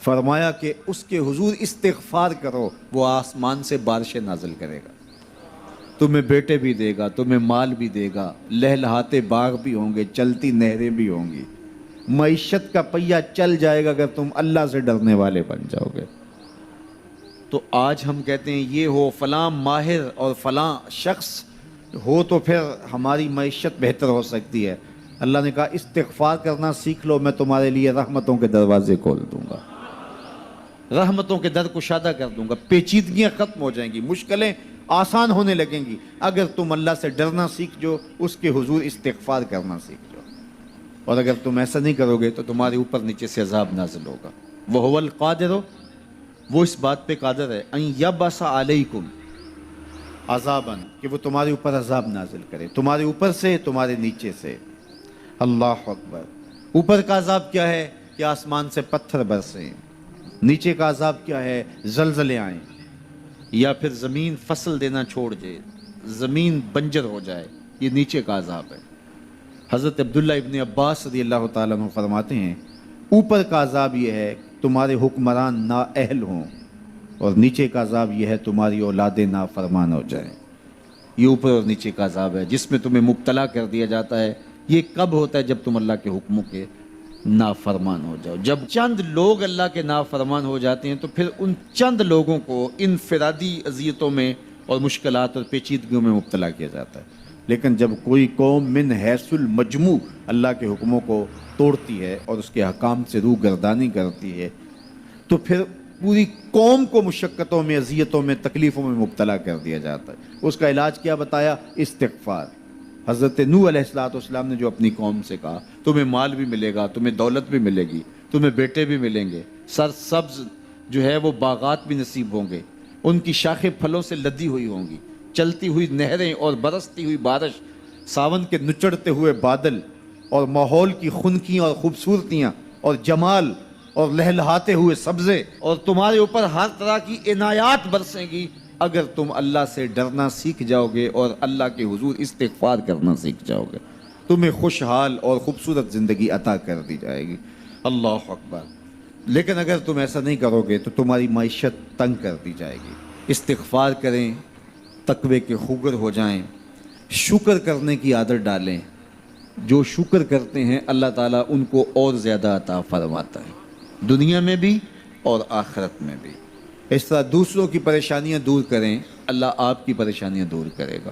فرمایا کہ اس کے حضور استغفار کرو، وہ آسمان سے بارشیں نازل کرے گا، تمہیں بیٹے بھی دے گا، تمہیں مال بھی دے گا، لہلہاتے باغ بھی ہوں گے، چلتی نہریں بھی ہوں گی، معیشت کا پہیہ چل جائے گا اگر تم اللہ سے ڈرنے والے بن جاؤ گے۔ تو آج ہم کہتے ہیں یہ ہو فلاں ماہر اور فلاں شخص ہو تو پھر ہماری معیشت بہتر ہو سکتی ہے۔ اللہ نے کہا استغفار کرنا سیکھ لو، میں تمہارے لیے رحمتوں کے دروازے کھول دوں گا، رحمتوں کے در کشادہ کر دوں گا، پیچیدگیاں ختم ہو جائیں گی، مشکلیں آسان ہونے لگیں گی اگر تم اللہ سے ڈرنا سیکھ جو، اس کے حضور استغفار کرنا سیکھ جو۔ اور اگر تم ایسا نہیں کرو گے تو تمہارے اوپر نیچے سے عذاب نازل ہوگا۔ وَهُوَ الْقَادِرُ، وہ اس بات پہ قادر ہے، ان یبعث علیکم عذاباً، کہ وہ تمہارے اوپر عذاب نازل کرے، تمہارے اوپر سے، تمہارے نیچے سے۔ اللہ اکبر۔ اوپر کا عذاب کیا ہے کہ آسمان سے پتھر برسیں، نیچے کا عذاب کیا ہے زلزلے آئیں، یا پھر زمین فصل دینا چھوڑ دے، زمین بنجر ہو جائے، یہ نیچے کا عذاب ہے۔ حضرت عبداللہ ابن عباس رضی اللہ تعالیٰ عنہ فرماتے ہیں اوپر کا عذاب یہ ہے تمہارے حکمران نااہل ہوں، اور نیچے کا عذاب یہ ہے تمہاری اولادیں نافرمان ہو جائیں۔ یہ اوپر اور نیچے کا عذاب ہے جس میں تمہیں مبتلا کر دیا جاتا ہے۔ یہ کب ہوتا ہے؟ جب تم اللہ کے حکموں کے نافرمان ہو جاؤ۔ جب چند لوگ اللہ کے نافرمان ہو جاتے ہیں تو پھر ان چند لوگوں کو انفرادی اذیتوں میں اور مشکلات اور پیچیدگیوں میں مبتلا کیا جاتا ہے۔ لیکن جب کوئی قوم من حیث المجموع اللہ کے حکموں کو توڑتی ہے اور اس کے حکام سے روح گردانی کرتی ہے تو پھر پوری قوم کو مشقتوں میں، اذیتوں میں، تکلیفوں میں مبتلا کر دیا جاتا ہے۔ اس کا علاج کیا بتایا؟ استغفار۔ حضرت نوح علیہ السلام نے جو اپنی قوم سے کہا تمہیں مال بھی ملے گا، تمہیں دولت بھی ملے گی، تمہیں بیٹے بھی ملیں گے، سرسبز جو ہے وہ باغات بھی نصیب ہوں گے، ان کی شاخیں پھلوں سے لدی ہوئی ہوں گی، چلتی ہوئی نہریں اور برستی ہوئی بارش، ساون کے نچڑتے ہوئے بادل، اور ماحول کی خنکیاں اور خوبصورتیاں اور جمال اور لہلہاتے ہوئے سبزے، اور تمہارے اوپر ہر طرح کی عنایات برسیں گی اگر تم اللہ سے ڈرنا سیکھ جاؤ گے اور اللہ کے حضور استغفار کرنا سیکھ جاؤ گے، تمہیں خوشحال اور خوبصورت زندگی عطا کر دی جائے گی۔ اللہ اکبر۔ لیکن اگر تم ایسا نہیں کرو گے تو تمہاری معیشت تنگ کر دی جائے گی۔ استغفار کریں، تقوی کے خوگر ہو جائیں، شکر کرنے کی عادت ڈالیں۔ جو شکر کرتے ہیں اللہ تعالیٰ ان کو اور زیادہ عطا فرماتا ہے، دنیا میں بھی اور آخرت میں بھی۔ اس طرح دوسروں کی پریشانیاں دور کریں، اللہ آپ کی پریشانیاں دور کرے گا۔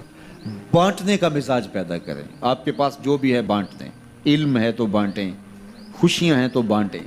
بانٹنے کا مزاج پیدا کریں، آپ کے پاس جو بھی ہے بانٹ دیں، علم ہے تو بانٹیں، خوشیاں ہیں تو بانٹیں۔